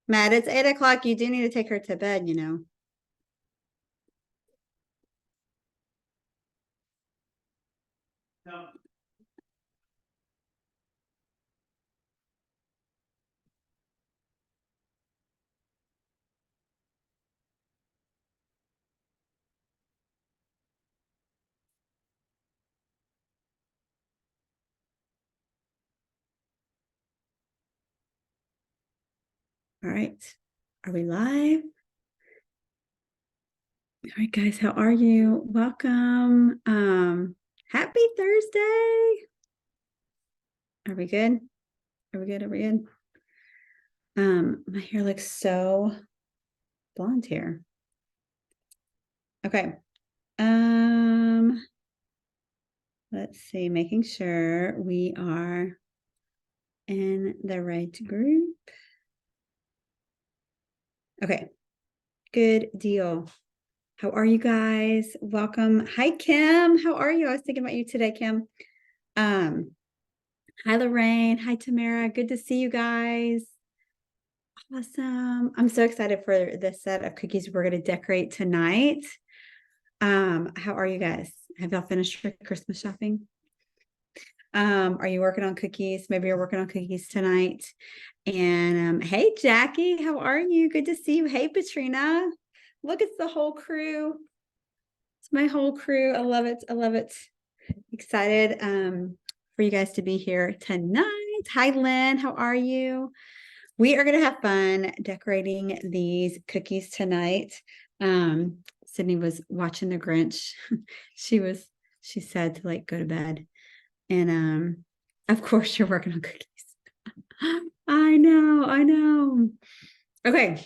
Matt, it's 8 o'clock. You do need to take her to bed, you know. No. All right. Are we live? All right, guys, how are you? Welcome. Happy Thursday. Are we good? Are we good? Are we good? My hair looks so blonde here. Okay. Let's see, making sure we are in the right group. Okay, good deal. How are you guys? Welcome. Hi, Kim. How are you? I was thinking about you today, Kim. Hi, Lorraine. Hi, Tamara. Good to see you guys. Awesome. I'm so excited for this set of cookies we're going to decorate tonight. How are you guys? Have y'all finished your Christmas shopping? Are you working on cookies? Maybe you're working on cookies tonight. And hey, Jackie, how are you? Good to see you. Hey, Patrina. Look, it's the whole crew. It's my whole crew. I love it. I love it. Excited for you guys to be here tonight. Hi, Lynn. How are you? We are going to have fun decorating these cookies tonight. Sydney was watching The Grinch. She said to like go to bed. And of course you're working on cookies. I know. Okay.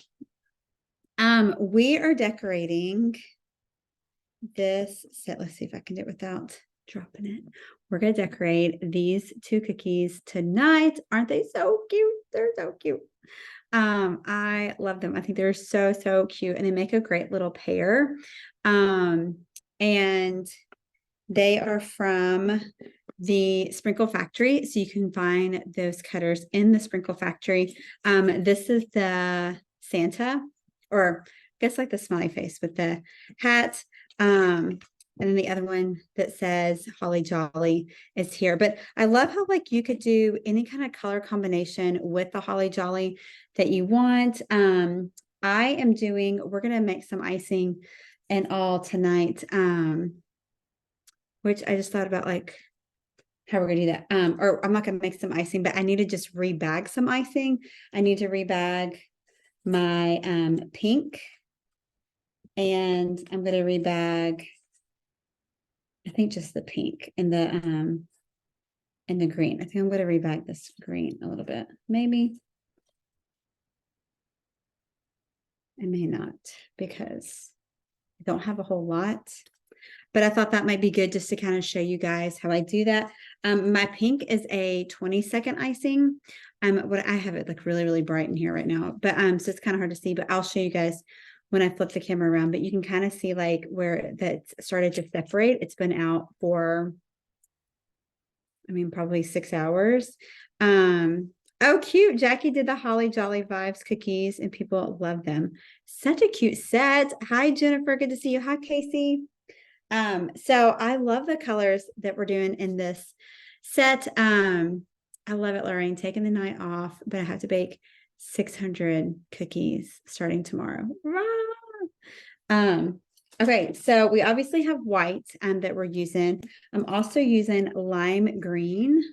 We are decorating this set. Let's see if I can do it without dropping it. We're going to decorate these two cookies tonight. Aren't they so cute? They're so cute. I love them. I think they're so cute and they make a great little pair. And they are from the Sprinkle Factory. So you can find those cutters in the Sprinkle Factory. This is the Santa, or I guess like the smiley face with the hat. And then the other one that says Holly Jolly is here. But I love how like you could do any kind of color combination with the Holly Jolly that you want. We're going to make some icing and all tonight. Which I just thought about like how we're going to do that. Or I'm not going to make some icing, but I need to just rebag some icing. I need to rebag my pink. And I'm going to rebag, I think just the pink and the green. I think I'm going to rebag this green a little bit. Maybe. I may not because I don't have a whole lot. But I thought that might be good just to kind of show you guys how I do that. My pink is a 20-second icing. What I have it like really bright in here right now, but so it's kind of hard to see, but I'll show you guys when I flip the camera around, but you can kind of see like where that started to separate. It's been out for, probably 6 hours. Oh, cute. Jackie did the Holly Jolly Vibes cookies and people love them. Such a cute set. Hi, Jennifer. Good to see you. Hi, Casey. So I love the colors that we're doing in this set. I love it, Lorraine, taking the night off, but I have to bake 600 cookies starting tomorrow. Okay, so we obviously have white that we're using. I'm also using lime green.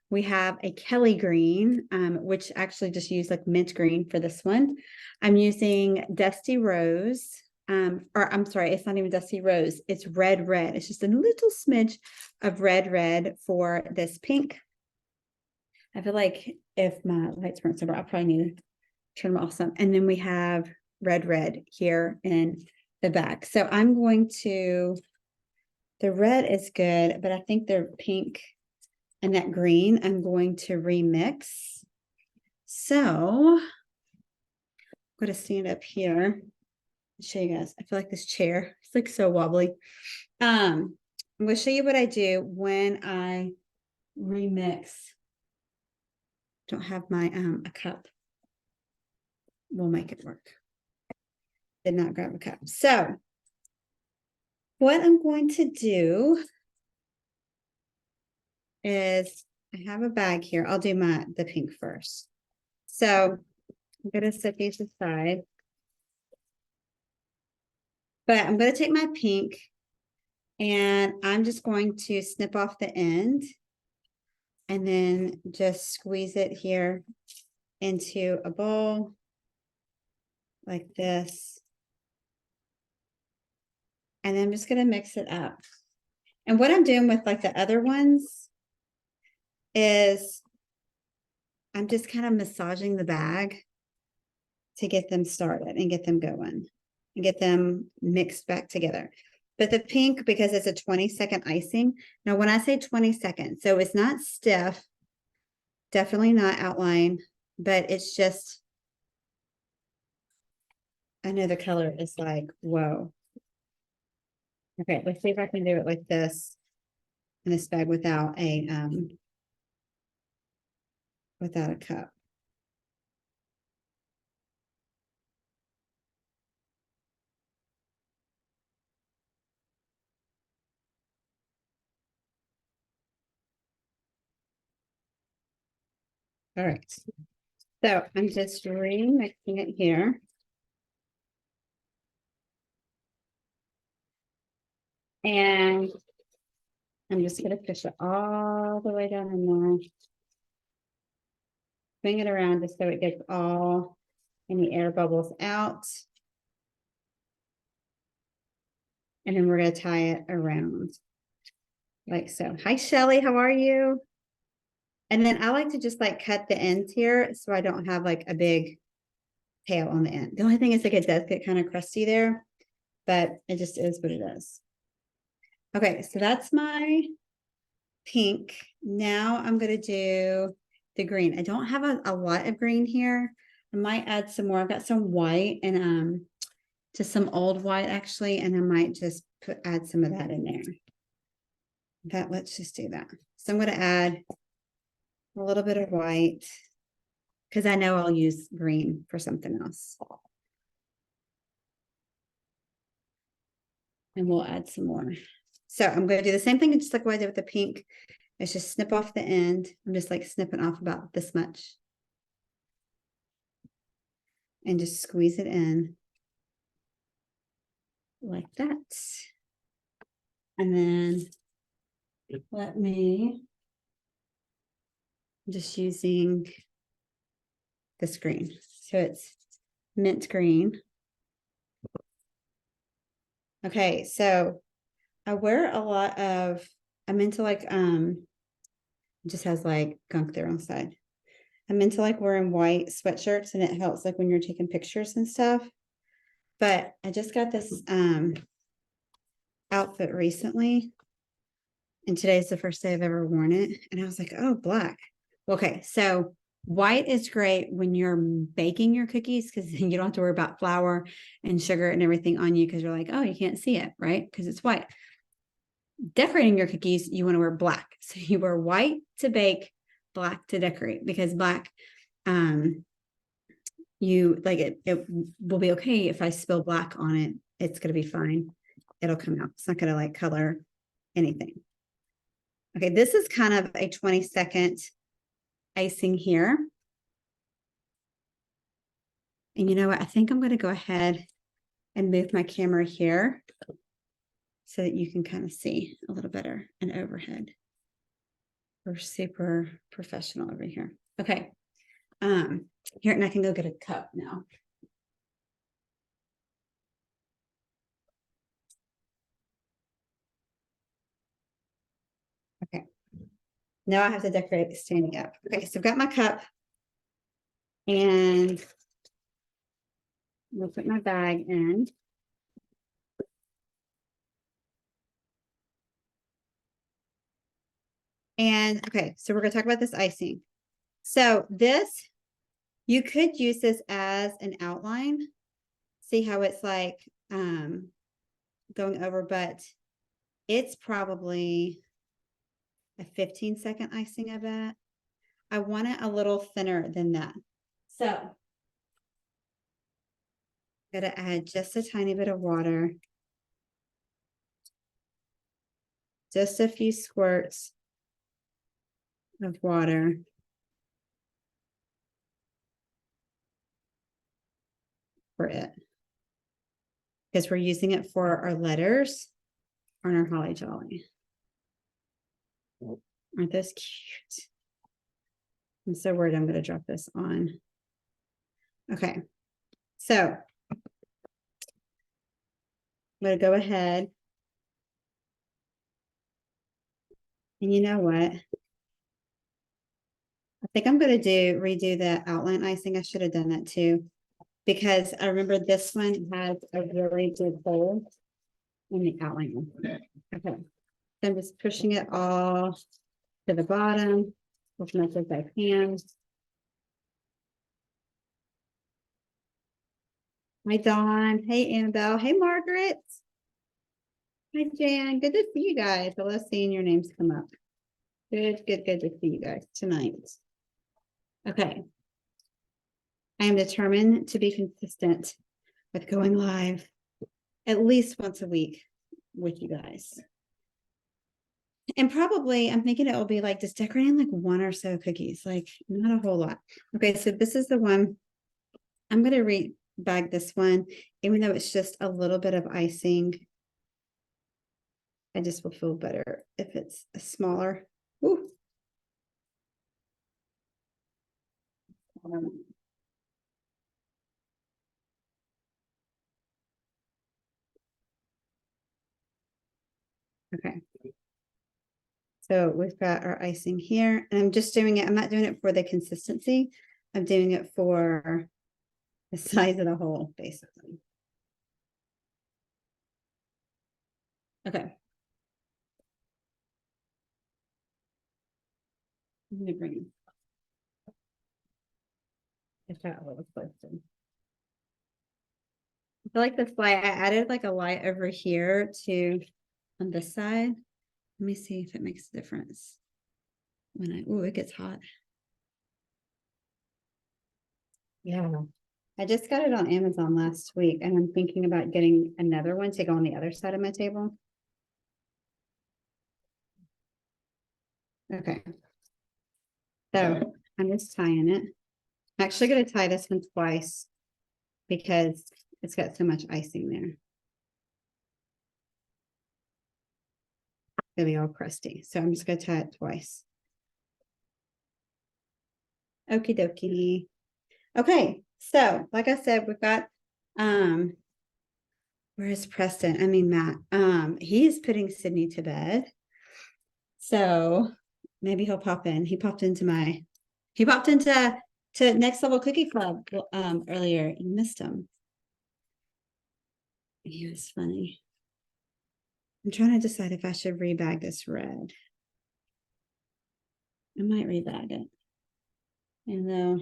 We have a Kelly green, which actually just used like mint green for this one. I'm using Dusty Rose. Or I'm sorry, it's not even Dusty Rose. It's red. It's just a little smidge of red for this pink. I feel like if my lights weren't so bright, I'll probably need to turn them off some. And then we have red here in the back. So I'm going to, the red is good, but I think the pink and that green, I'm going to remix. So I'm going to stand up here. Show you guys. I feel like this chair, it's like so wobbly. I'm going to show you what I do when I remix. Don't have my a cup. we'll make it work. Did not grab a cup. So what I'm going to do is I have a bag here. I'll do the pink first. So I'm going to set these aside. But I'm going to take my pink and I'm just going to snip off the end and then just squeeze it here into a bowl like this. And then I'm just going to mix it up. And what I'm doing with like the other ones is I'm just kind of massaging the bag to get them started and get them going and get them mixed back together. But the pink, because it's a 20-second icing. Now, when I say 20 seconds, so it's not stiff, definitely not outline, but it's just, I know the color is like, whoa. Okay, let's see if I can do it like this in this bag without a cup. All right. So I'm just remixing it here. And I'm just going to push it all the way down in there. Swing it around just so it gets all any air bubbles out. And then we're going to tie it around like so. Hi, Shelly. How are you? And then I like to just like cut the ends here so I don't have like a big tail on the end. The only thing is like it does get kind of crusty there, but it just is what it is. Okay, so that's my pink. Now I'm going to do the green. I don't have a lot of green here. I might add some more. I've got some white and just some old white actually, and I might just add some of that in there. But let's just do that. So I'm going to add a little bit of white because I know I'll use green for something else. And we'll add some more. So I'm going to do the same thing just like what I did with the pink. It's just snip off the end. I'm just like snipping off about this much. And just squeeze it in like that. And then let me, I'm just using this green. So it's mint green. Okay, so I wear a lot of, I'm into like, it just has like gunk there on the side. I'm into like wearing white sweatshirts and it helps like when you're taking pictures and stuff. But I just got this outfit recently. And today's the first day I've ever worn it. And I was like, oh, black. Okay, so white is great when you're baking your cookies because you don't have to worry about flour and sugar and everything on you because you're like, oh, you can't see it, right? Because it's white. Decorating your cookies, you want to wear black. So you wear white to bake, black to decorate because black, you like it will be okay if I spill black on it. It's going to be fine. It'll come out. It's not going to like color anything. Okay, this is kind of a 20-second icing here. And you know what? I think I'm going to go ahead and move my camera here so that you can kind of see a little better an overhead. We're super professional over here. Okay. Here, and I can go get a cup now. Okay. Now I have to decorate standing up. Okay, so I've got my cup and we'll put my bag in. And okay, so we're gonna talk about this icing. So this, you could use this as an outline. See how it's like going over, but it's probably a 15-second icing, I bet. I want it a little thinner than that. So Gotta add just a tiny bit of water. Just a few squirts of water. For it. Because we're using it for our letters on our Holly Jolly. Aren't those cute? I'm so worried I'm going to drop this on. Okay. So I'm going to go ahead. And you know what? I think I'm going to redo the outline icing. I should have done that too. Because I remember this one has a really good hole in the outline. Okay. So I'm just pushing it all to the bottom as much as I can. Hi, Dawn. Hey, Annabelle. Hey, Margaret. Hi, Jan. Good to see you guys. I love seeing your names come up. Good to see you guys tonight. Okay. I am determined to be consistent with going live at least once a week with you guys. And probably I'm thinking it will be like just decorating like one or so cookies, like not a whole lot. Okay, so this is the one. I'm going to rebag this one, even though it's just a little bit of icing. I just will feel better if it's a smaller. Ooh. Okay. So we've got our icing here, and I'm just doing it. I'm not doing it for the consistency. I'm doing it for the size of the hole, basically. Okay. I'm going to bring it out a little closer. I feel like this light, I added like a light over here to on this side. Let me see if it makes a difference. Oh, it gets hot. Yeah. I just got it on Amazon last week, and I'm thinking about getting another one to go on the other side of my table. Okay. So I'm just tying it. I'm actually going to tie this one twice because it's got so much icing there. It'll be all crusty. So I'm just going to tie it twice. Okie dokie. Okay. So like I said, we've got, where's Preston? I mean, Matt, he's putting Sydney to bed. So maybe he'll pop in. He popped into Next Level Cookie Club earlier. You missed him. He was funny. I'm trying to decide if I should rebag this red. I might rebag it. And though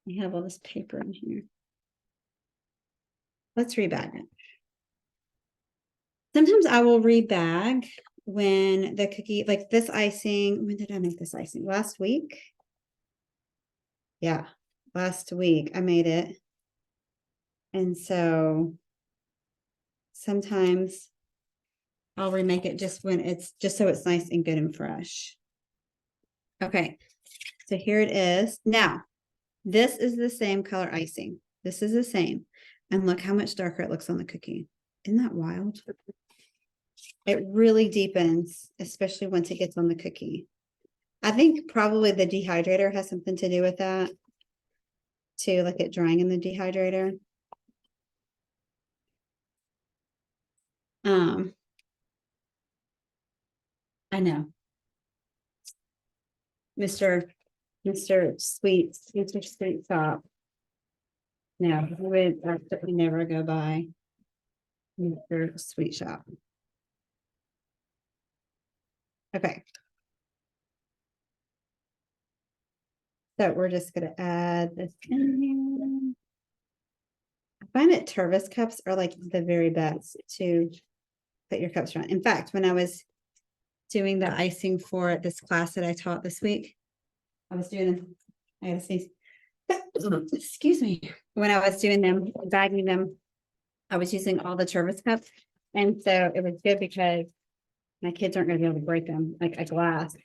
we have all this paper in here. Let's rebag it. Sometimes I will rebag when the cookie, like this icing, when did I make this icing? Last week? Yeah, last week I made it. And so sometimes I'll remake it just when just so it's nice and good and fresh. Okay, so here it is. Now, this is the same color icing. This is the same. And look how much darker it looks on the cookie. Isn't that wild? It really deepens, especially once it gets on the cookie. I think probably the dehydrator has something to do with that too, like it drying in the dehydrator. I know. Mr. Sweet Stop. No, he would absolutely never go by Mr. Sweet Shop. Okay. So we're just going to add this in here. I find that Tervis cups are like the very best to put your cups around. In fact, when I was doing the icing for this class that I taught this week, I was doing, I gotta see, excuse me, when I was doing them, bagging them, I was using all the service cups. And so it was good because my kids aren't going to be able to break them like a glass.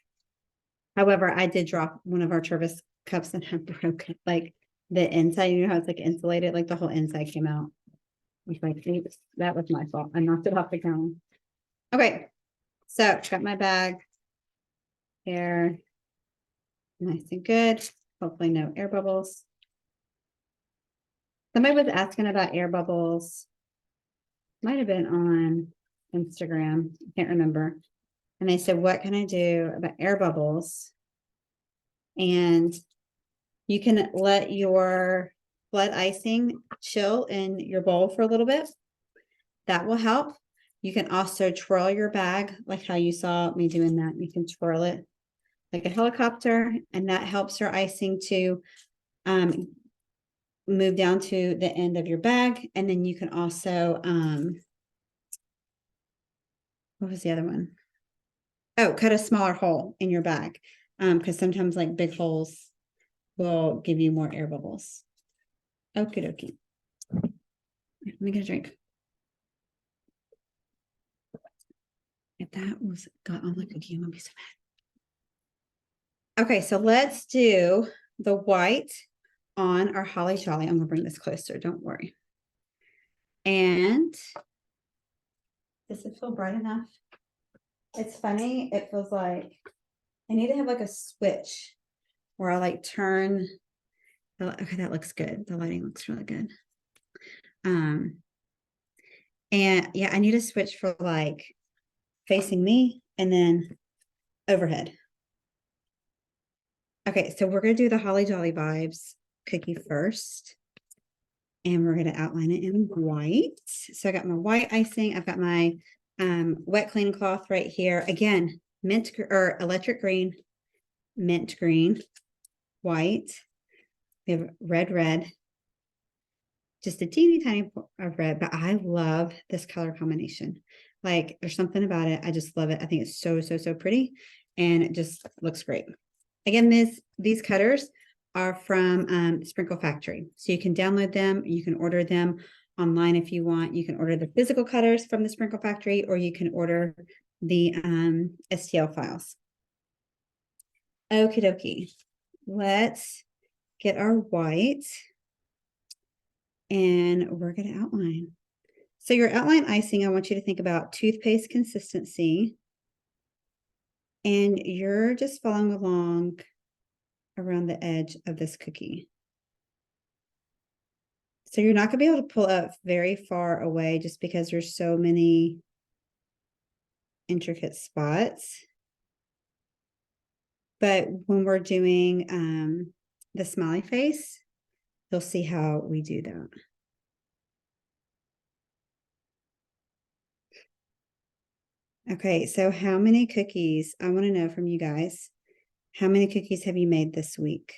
However, I did drop one of our service cups and have broken like the inside. You know how it's like insulated, like the whole inside came out. I was like, oops, that was my fault. I knocked it off the counter. Okay, so got my bag here. Nice and good. Hopefully no air bubbles. Somebody was asking about air bubbles. Might have been on Instagram. I can't remember. And they said, what can I do about air bubbles? And you can let your blood icing chill in your bowl for a little bit. That will help. You can also twirl your bag like how you saw me doing that. You can twirl it like a helicopter, and that helps your icing to move down to the end of your bag. And then you can also, what was the other one? Oh, cut a smaller hole in your bag. Because sometimes like big holes will give you more air bubbles. Okie dokie. Let me get a drink. If that was got on the cookie, I'm gonna be so mad. Okay, so let's do the white on our Holly Jolly. I'm gonna bring this closer, don't worry. And does it feel bright enough? It's funny, it feels like I need to have like a switch where I like turn. Okay, that looks good. The lighting looks really good. And yeah, I need a switch for like facing me and then overhead. Okay, so we're gonna do the Holly Jolly Vibes cookie first. And we're gonna outline it in white. So I got my white icing. I've got my wet clean cloth right here. Again, mint or electric green, mint green, white. We have red, just a teeny tiny of red, but I love this color combination. Like there's something about it. I just love it. I think it's so, so, so pretty. And it just looks great. Again, these cutters are from Sprinkle Factory. So you can download them. You can order them online if you want. You can order the physical cutters from the Sprinkle Factory, or you can order the STL files. Okie dokie. Let's get our white and we're going to outline. So your outline icing, I want you to think about toothpaste consistency. And you're just following along around the edge of this cookie. So you're not going to be able to pull up very far away just because there's so many intricate spots. But when we're doing the smiley face, you'll see how we do that. Okay, so how many cookies? I want to know from you guys. How many cookies have you made this week?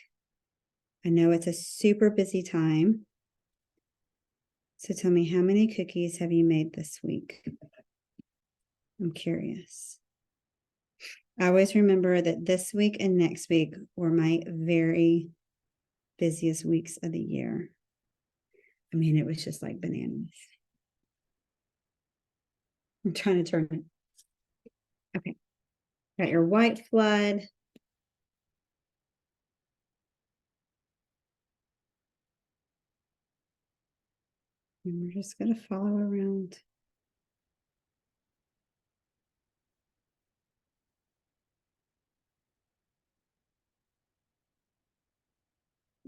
I know it's a super busy time. So tell me, how many cookies have you made this week? I'm curious. I always remember that this week and next week were my very busiest weeks of the year. I mean, it was just like bananas. I'm trying to turn it. Okay. Got your white flood. And we're just going to follow around.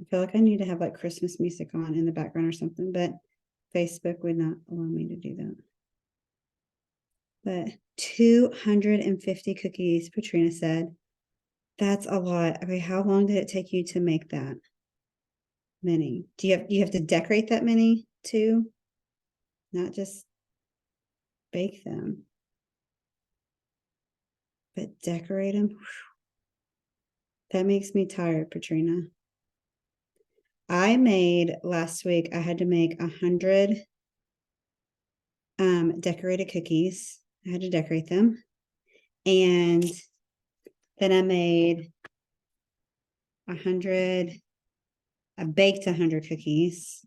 I feel like I need to have like Christmas music on in the background or something, but Facebook would not allow me to do that. But 250 cookies, Patrina said. That's a lot. Okay, how long did it take you to make that many? Do you have to decorate that many too? Not just bake them, but decorate them. That makes me tired, Patrina. I made last week, I had to make 100 decorated cookies. I had to decorate them. And then I made 100 I baked 100 cookies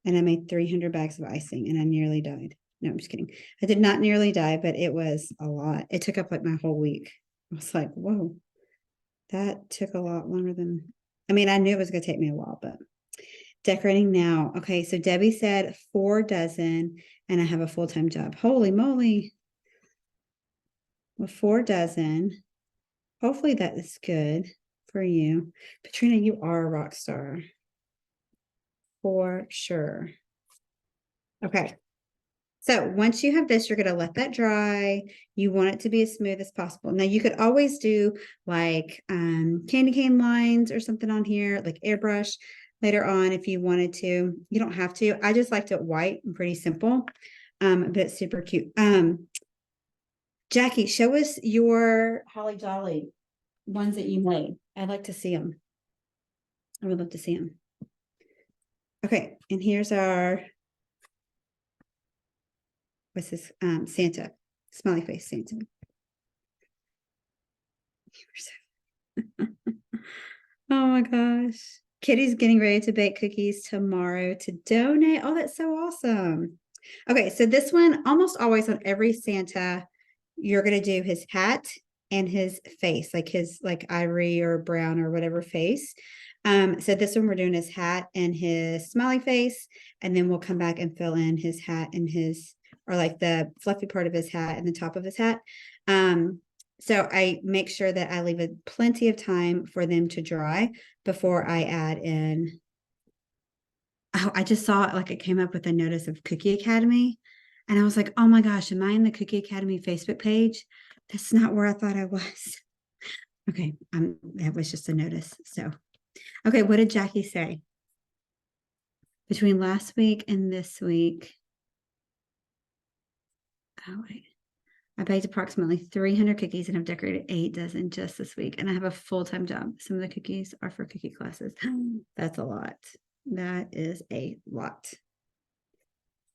and I made 300 bags of icing and I nearly died. No, I'm just kidding. I did not nearly die, but it was a lot. It took up like my whole week. I was like, whoa, that took a lot longer than, I mean, I knew it was going to take me a while, but decorating now. Okay, so Debbie said 4 dozen and I have a full-time job. Holy moly. Well, 4 dozen. Hopefully that is good for you. Katrina, you are a rock star. For sure. Okay. So once you have this, you're going to let that dry. You want it to be as smooth as possible. Now you could always do like candy cane lines or something on here, like airbrush later on if you wanted to. You don't have to. I just liked it white and pretty simple, but it's super cute. Jackie, show us your Holly Jolly ones that you made. I'd like to see them. I would love to see them. Okay, and here's our, what's this? Santa, smiley face Santa. Oh my gosh. Kitty's getting ready to bake cookies tomorrow to donate. Oh, that's so awesome. Okay, so this one, almost always on every Santa, you're going to do his hat and his face, like his like ivory or brown or whatever face. So this one we're doing his hat and his smiley face, and then we'll come back and fill in his hat and his, or like the fluffy part of his hat and the top of his hat. So I make sure that I leave it plenty of time for them to dry before I add in. Oh, I just saw it, like it came up with a notice of Cookie Academy. And I was like, oh my gosh, am I in the Cookie Academy Facebook page? That's not where I thought I was. Okay, that was just a notice. So, okay, what did Jackie say? Between last week and this week. Oh, wait. I baked approximately 300 cookies and have decorated 8 dozen just this week. And I have a full-time job. Some of the cookies are for cookie classes. That's a lot. That is a lot.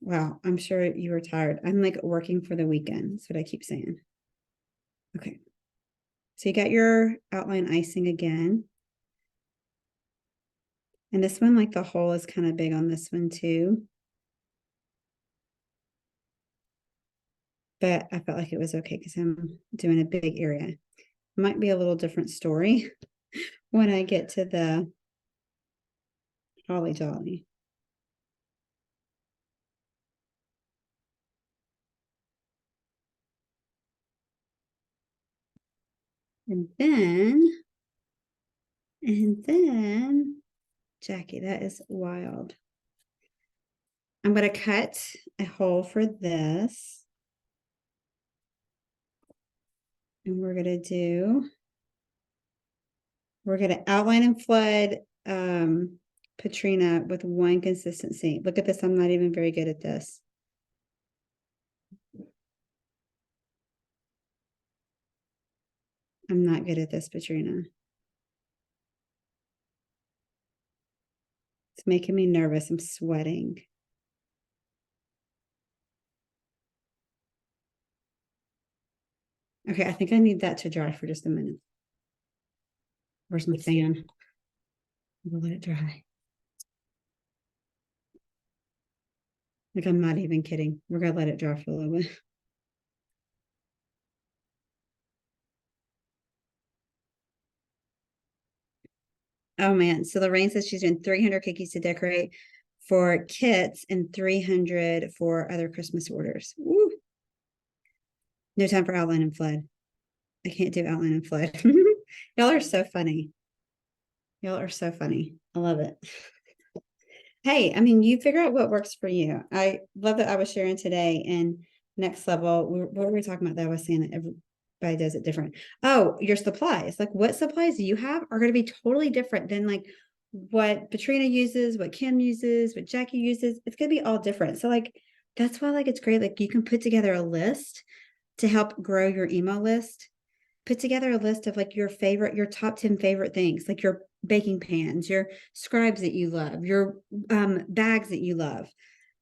Wow, I'm sure you were tired. I'm like working for the weekend. That's what I keep saying. Okay. So you got your outline icing again. And this one, like the hole is kind of big on this one too. But I felt like it was okay because I'm doing a big area. Might be a little different story when I get to the Holly Jolly. And then, Jackie, that is wild. I'm going to cut a hole for this. And we're going to outline and flood Patrina with one consistency. Look at this. I'm not even very good at this. I'm not good at this, Patrina. It's making me nervous. I'm sweating. Okay, I think I need that to dry for just a minute. Where's my fan? We'll let it dry. Like, I'm not even kidding. We're going to let it dry for a little bit. Oh, man. So Lorraine says she's doing 300 cookies to decorate for kits and 300 for other Christmas orders. Woo. No time for outline and flood. I can't do outline and flood. Y'all are so funny. Y'all are so funny. I love it. Hey, I mean, you figure out what works for you. I love that I was sharing today. And next level, what were we talking about that I was saying that everybody does it different? Oh, your supplies. Like, what supplies you have are going to be totally different than like what Patrina uses, what Kim uses, what Jackie uses. It's going to be all different. So like, that's why like it's great. Like you can put together a list to help grow your email list. Put together a list of like your top 10 favorite things, like your baking pans, your scribes that you love, your bags that you love,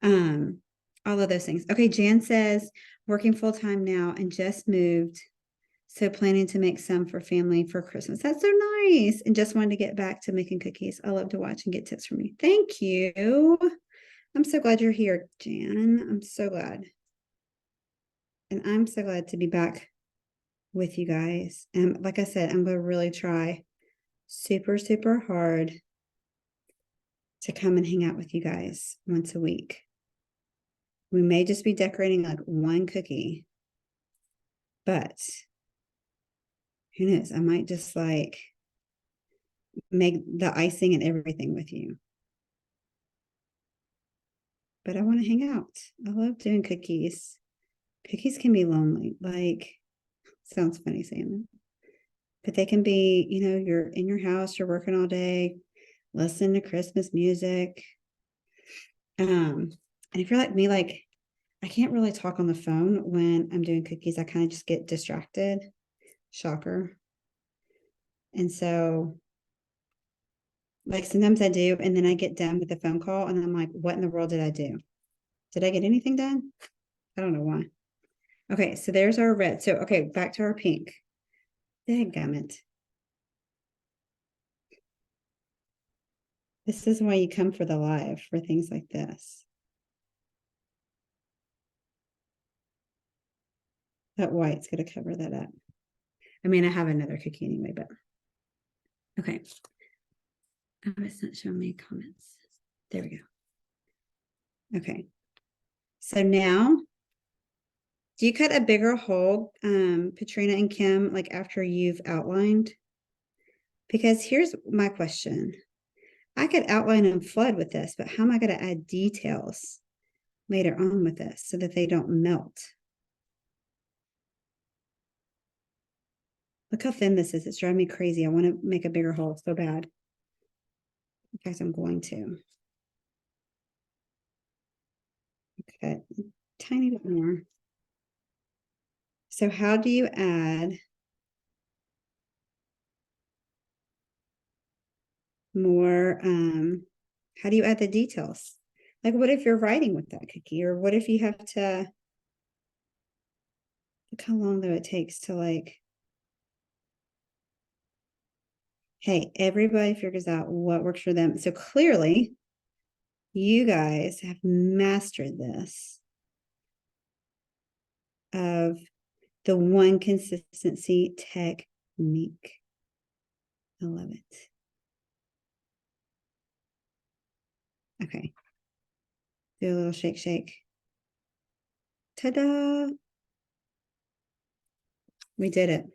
all of those things. Okay, Jan says working full time now and just moved So planning to make some for family for Christmas. That's so nice. And just wanted to get back to making cookies. I love to watch and get tips from you. Thank you. I'm so glad you're here, Jan. I'm so glad. And I'm so glad to be back with you guys. And like I said, I'm going to really try super, super hard to come and hang out with you guys once a week. We may just be decorating like one cookie, but who knows? I might just like make the icing and everything with you. But I want to hang out. I love doing cookies. Cookies can be lonely. Like, sounds funny saying that. But they can be, you're in your house, you're working all day, listening to Christmas music. And if you're like me, like, I can't really talk on the phone when I'm doing cookies. I kind of just get distracted. Shocker. And so, like, sometimes I do, and then I get done with the phone call, and I'm like, what in the world did I do? Did I get anything done? I don't know why. Okay, so there's our red. So, okay, back to our pink. Dadgummit. This is why you come for the live, for things like this. That white's going to cover that up. I mean, I have another cookie anyway, but okay. Oh, it's not showing me comments. There we go. Okay. So now, do you cut a bigger hole, Katrina and Kim, like after you've outlined? Because here's my question. I could outline and flood with this, but how am I going to add details later on with this so that they don't melt? Look how thin this is. It's driving me crazy. I want to make a bigger hole so bad. In fact, I'm going to. Okay, a tiny bit more. So how do you add more? How do you add the details? Like, what if you're writing with that cookie? Or what if you have to, look how long though it takes to like, hey, everybody figures out what works for them. So clearly, you guys have mastered this of the one consistency technique. I love it. Okay. Do a little shake, shake. Ta-da! We did it.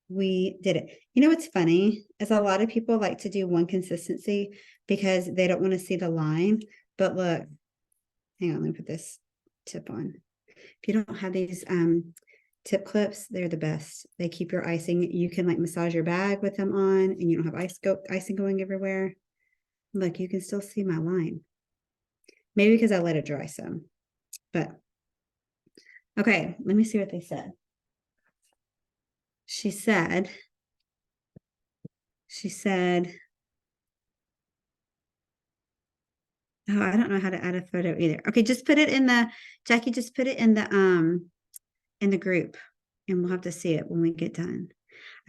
We did it. You know what's funny is a lot of people like to do one consistency because they don't want to see the line. But look, hang on, let me put this tip on. If you don't have these tip clips, they're the best. They keep your icing. You can like massage your bag with them on and you don't have icing going everywhere. Look, you can still see my line. Maybe because I let it dry some. But okay, let me see what they said. She said, oh, I don't know how to add a photo either. Okay, just put it in the, Jackie, just put it in the group and we'll have to see it when we get done.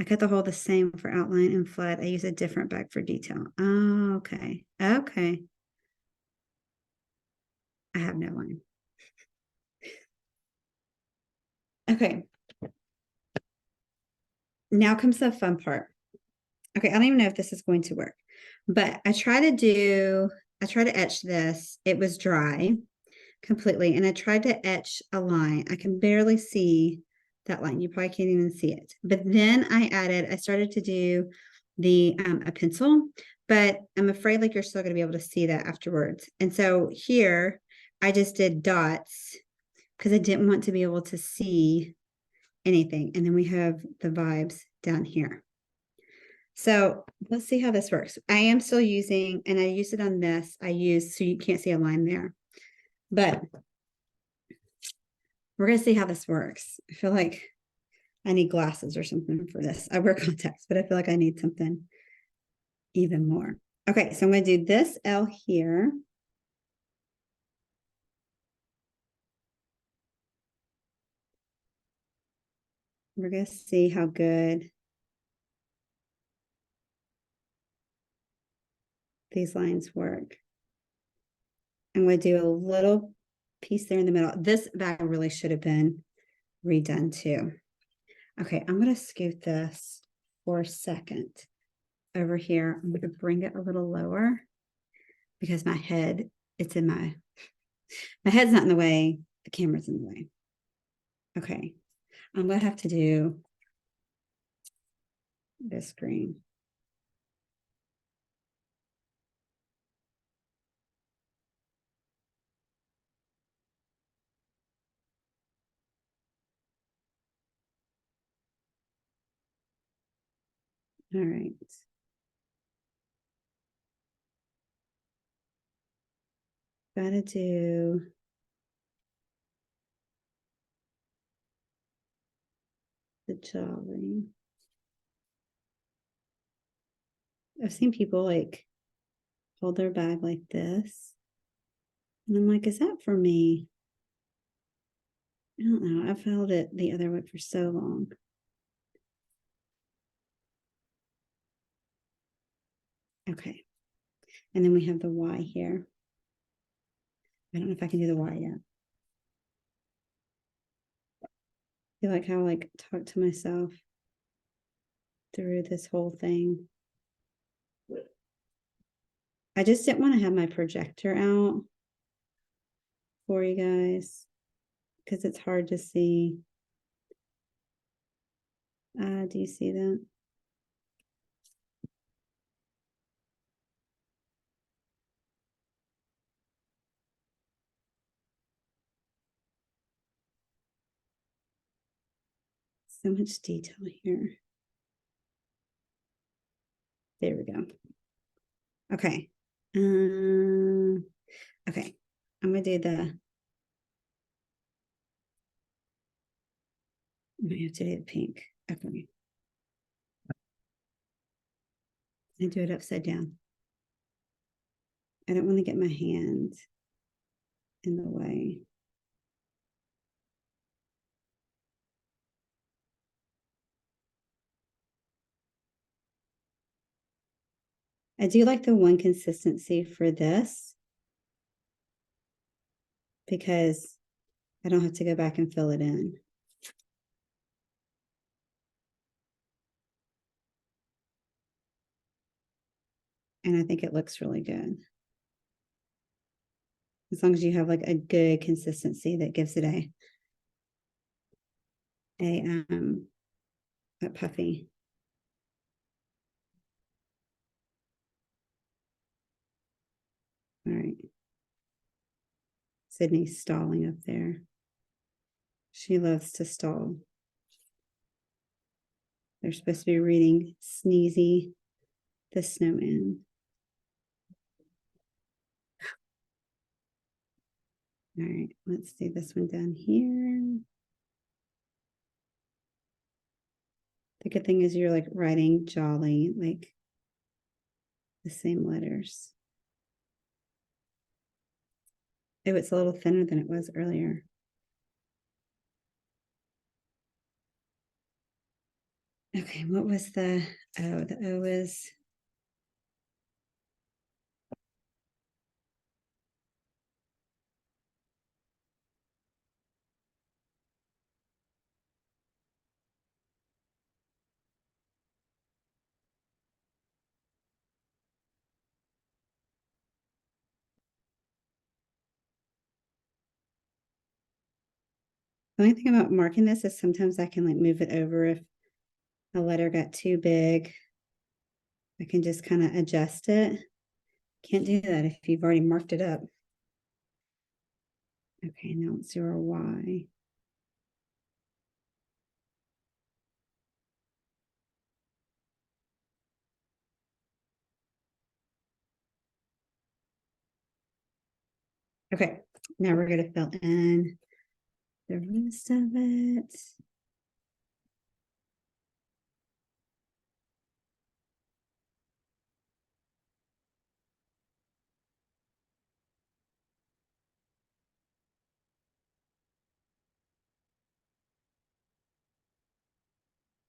I cut the hole the same for outline and flood. I use a different bag for detail. Oh, okay. Okay. I have no line. Okay. Now comes the fun part. Okay, I don't even know if this is going to work, but I try to etch this. It was dry completely, and I tried to etch a line. I can barely see that line. You probably can't even see it. But then I started to do the a pencil, but I'm afraid like you're still going to be able to see that afterwards. And so here I just did dots because I didn't want to be able to see anything. And then we have the vibes down here. So let's see how this works. I am still using, and I use it on this. I use, so you can't see a line there, but we're going to see how this works. I feel like I need glasses or something for this. I wear contacts, but I feel like I need something even more. Okay, so I'm going to do this L here. We're going to see how good these lines work. I'm going to do a little piece there in the middle. This bag really should have been redone too. Okay, I'm going to scoot this for a second over here. I'm going to bring it a little lower because my head, it's in my head's not in the way. The camera's in the way. Okay, I'm going to have to do this green. All right. Gotta do the jolly. I've seen people like hold their bag like this. And I'm like, is that for me? I don't know. I've held it the other way for so long. Okay. And then we have the Y here. I don't know if I can do the Y yet. I feel like how I like talk to myself through this whole thing. I just didn't want to have my projector out for you guys because it's hard to see. Do you see that? So much detail here. There we go. Okay. Okay. I'm gonna do the. I might have to do the pink. Okay. I do it upside down. I don't want to get my hand in the way. I do like the one consistency for this because I don't have to go back and fill it in. And I think it looks really good. As long as you have like a good consistency that gives it a puffy. All right. Sydney's stalling up there. She loves to stall. They're supposed to be reading Sneezy the Snowman. All right, let's do this one down here. The good thing is you're like writing jolly, like the same letters. Oh, it's a little thinner than it was earlier. Okay, what was the O? The O is the only thing about marking this is sometimes I can like move it over if a letter got too big. I can just kind of adjust it. Can't do that if you've already marked it up. Okay, now let's do our Y. Okay, now we're going to fill in the rest of it.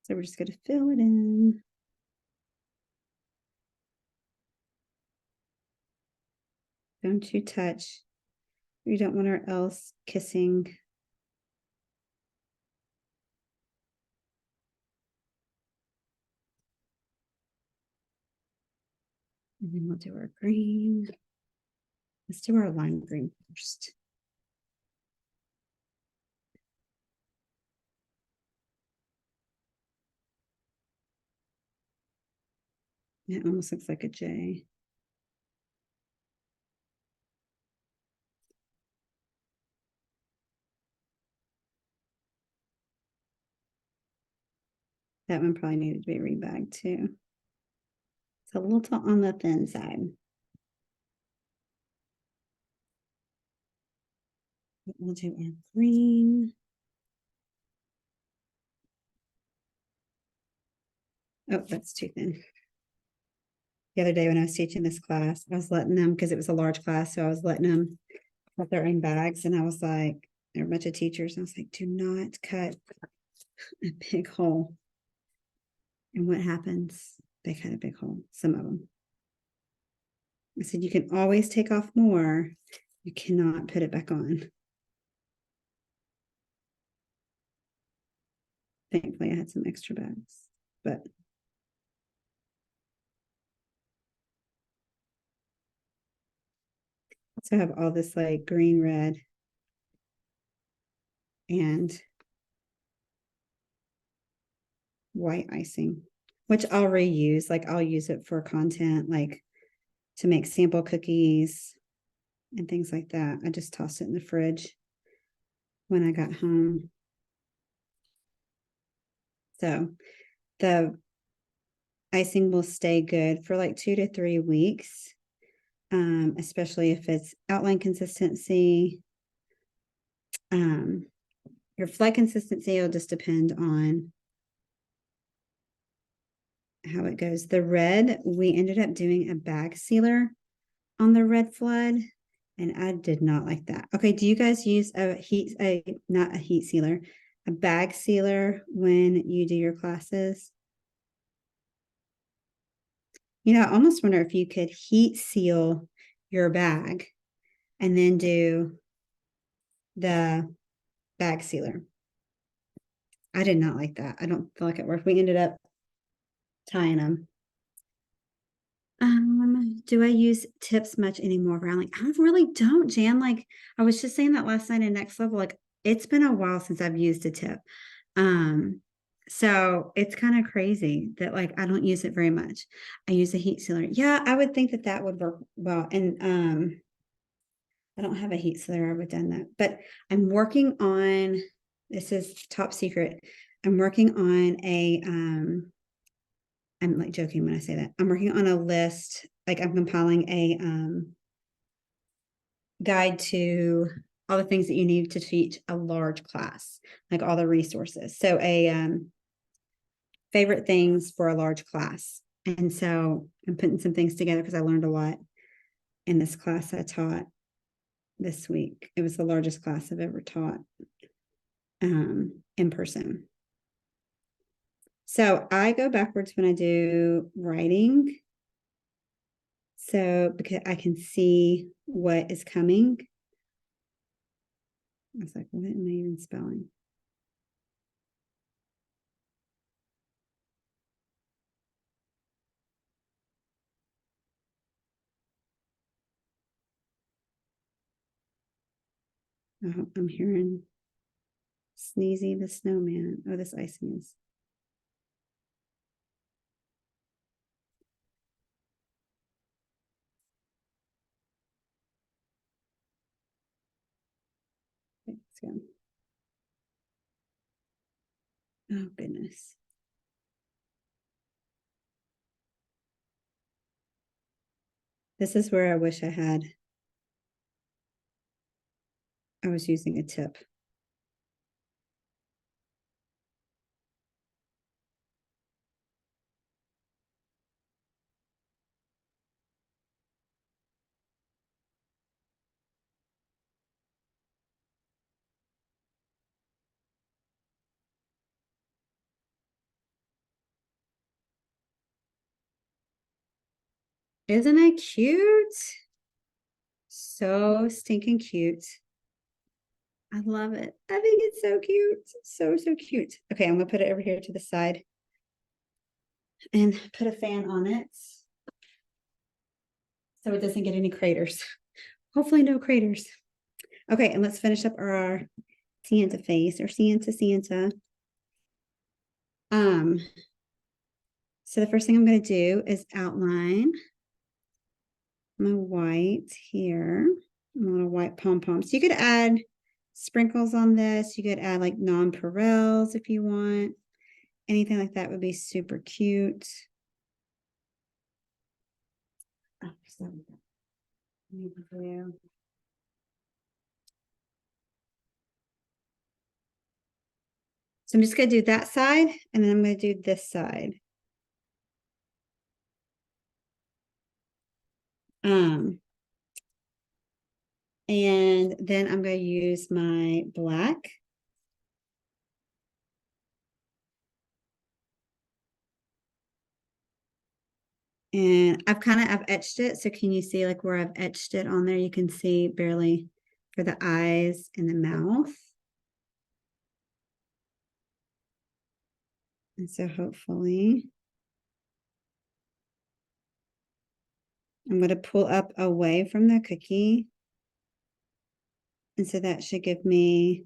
So we're just going to fill it in. Don't you touch. We don't want our else kissing. And then we'll do our green. Let's do our lime green first. It almost looks like a J. That one probably needed to be rebagged too. It's a little on the thin side. We'll do our green. Oh, that's too thin. The other day when I was teaching this class, I was letting them, because it was a large class, so I was letting them put their own bags. And I was like, there are a bunch of teachers. And I was like, do not cut a big hole. And what happens? They cut a big hole, some of them. I said, you can always take off more. You cannot put it back on. Thankfully, I had some extra bags, but so I have all this like green, red, and white icing, which I'll reuse. Like I'll use it for content, like to make sample cookies and things like that. I just tossed it in the fridge when I got home. So the icing will stay good for like 2 to 3 weeks, especially if it's outline consistency. Your flag consistency will just depend on how it goes. The red, we ended up doing a bag sealer on the red flood, and I did not like that. Okay, do you guys use not a heat sealer, a bag sealer when you do your classes? You know, I almost wonder if you could heat seal your bag and then do the bag sealer. I did not like that. I don't feel like it worked. We ended up tying them. Do I use tips much anymore around? Like, I really don't, Jan. Like, I was just saying that last night in Next Level. Like, it's been a while since I've used a tip. So it's kind of crazy that like I don't use it very much. I use a heat sealer. Yeah, I would think that that would work well. And I don't have a heat sealer. I would have done that. But I'm working on, this is top secret. I'm working on a I'm like joking when I say that. I'm working on a list, like I'm compiling a guide to all the things that you need to teach a large class, like all the resources. So a favorite things for a large class. And so I'm putting some things together because I learned a lot in this class I taught this week. It was the largest class I've ever taught in person. So I go backwards when I do writing. So because I can see what is coming. I was like, what am I even spelling? Oh, I'm hearing Sneezy the snowman. Oh, this icing is. Let's go. Oh, goodness. This is where I wish I was using a tip. Isn't it cute? So stinking cute. I love it. I think it's so cute. So, so cute. Okay, I'm gonna put it over here to the side and put a fan on it so it doesn't get any craters. Hopefully no craters. Okay, and let's finish up our Santa face or Santa. So the first thing I'm going to do is outline my white here, a little white pom-poms. You could add sprinkles on this. You could add like nonpareils if you want. Anything like that would be super cute. Oh, so I'm just going to do that side, and then I'm going to do this side. And then I'm going to use my black. And I've etched it. So can you see like where I've etched it on there? You can see barely for the eyes and the mouth. And so hopefully I'm going to pull up away from the cookie. And so that should give me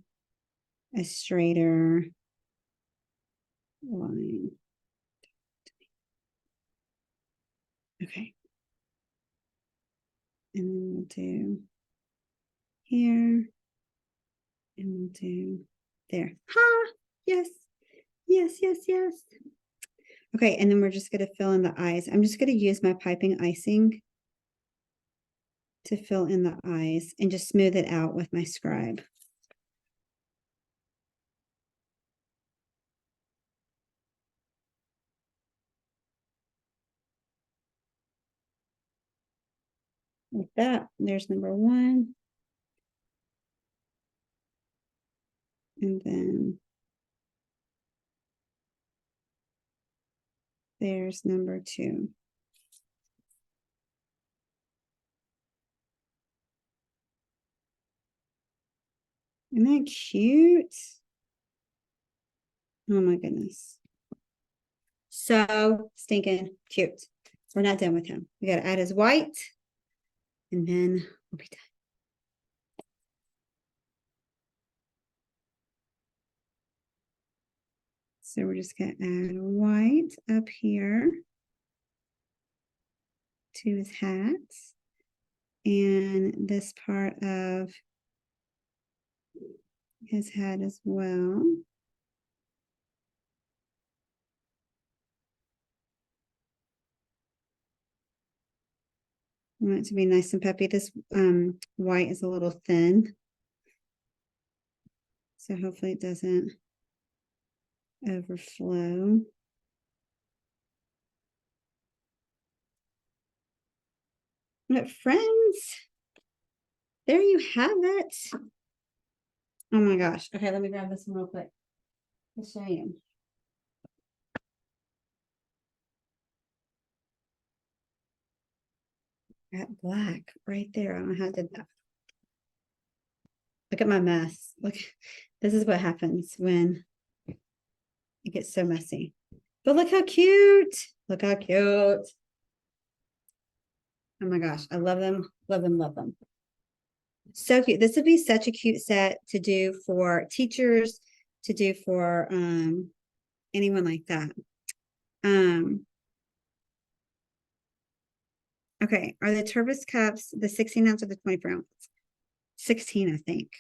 a straighter line. Okay. And then we'll do here. And we'll do there. Ha! Yes. Yes. Okay, and then we're just going to fill in the eyes. I'm just going to use my piping icing to fill in the eyes and just smooth it out with my scribe. Like that. There's number one. And then there's number two. Isn't that cute? Oh my goodness. So stinking cute. We're not done with him. We got to add his white and then we'll be done. So we're just going to add white up here to his hat and this part of his hat as well. I want it to be nice and peppy. This white is a little thin. So hopefully it doesn't overflow. But friends, there you have it. Oh my gosh. Okay, let me grab this one real quick to show you. Got black right there. I don't know how I did that. Look at my mess. Look, this is what happens when it gets so messy. But look how cute. Look how cute. Oh my gosh. I love them. Love them. Love them. So cute. This would be such a cute set to do for teachers, to do for anyone like that. Okay, are the Turvis cups the 16 ounce or the 24 ounce? 16, I think.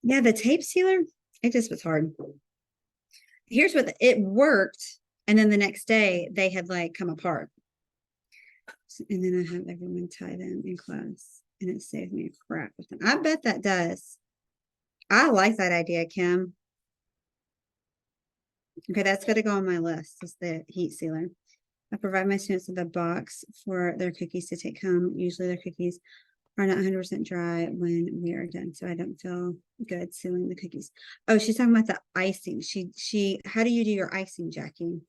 Yeah, the tape sealer, it just was hard. Here's what it worked, and then the next day they had like come apart. And then I have everyone tie them in class, and it saved me a crap with them. I bet that does. I like that idea, Kim. Okay, that's going to go on my list. Is the heat sealer. I provide my students with a box for their cookies to take home. Usually their cookies are not 100% dry when we are done. So I don't feel good sealing the cookies. Oh, she's talking about the icing. How do you do your icing, Jackie?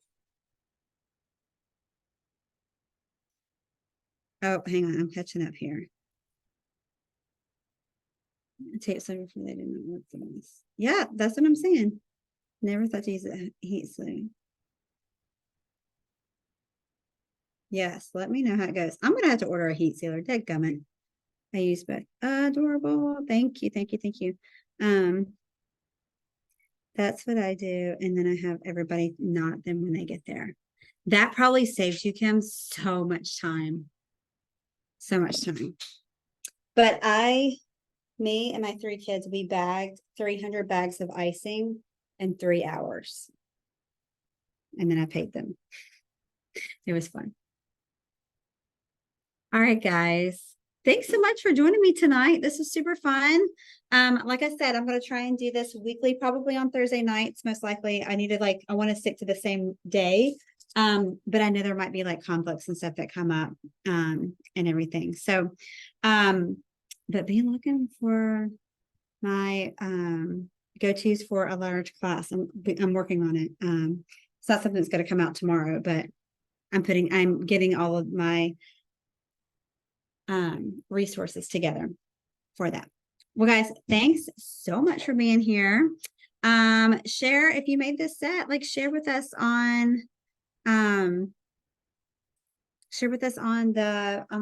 Oh, hang on. I'm catching up here. Tape so before they didn't work for this. Yeah, that's what I'm saying. Never thought to use a heat sleeve. Yes, let me know how it goes. I'm gonna have to order a heat sealer. Dadgummit. I use both. Adorable. Thank you, thank you, thank you. Um, that's what I do, and then I have everybody knot them when they get there. That probably saves you, Kim, so much time. So much time. But me and my 3 kids, we bagged 300 bags of icing in 3 hours. And then I paid them. It was fun. All right, guys. Thanks so much for joining me tonight. This was super fun. Like I said, I'm going to try and do this weekly, probably on Thursday nights, most likely. I want to stick to the same day. But I know there might be like conflicts and stuff that come up, and everything. So, but be looking for my, go-tos for a large class. I'm working on it. It's not something that's going to come out tomorrow, but I'm getting all of my resources together for that. Well, guys, thanks so much for being here. Share if you made this set, like share with us on the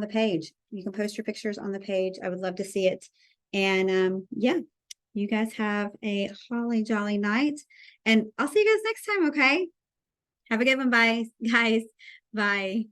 page. You can post your pictures on the page. I would love to see it. And yeah, you guys have a holly jolly night, and I'll see you guys next time. Okay, have a good one. Bye, guys. Bye.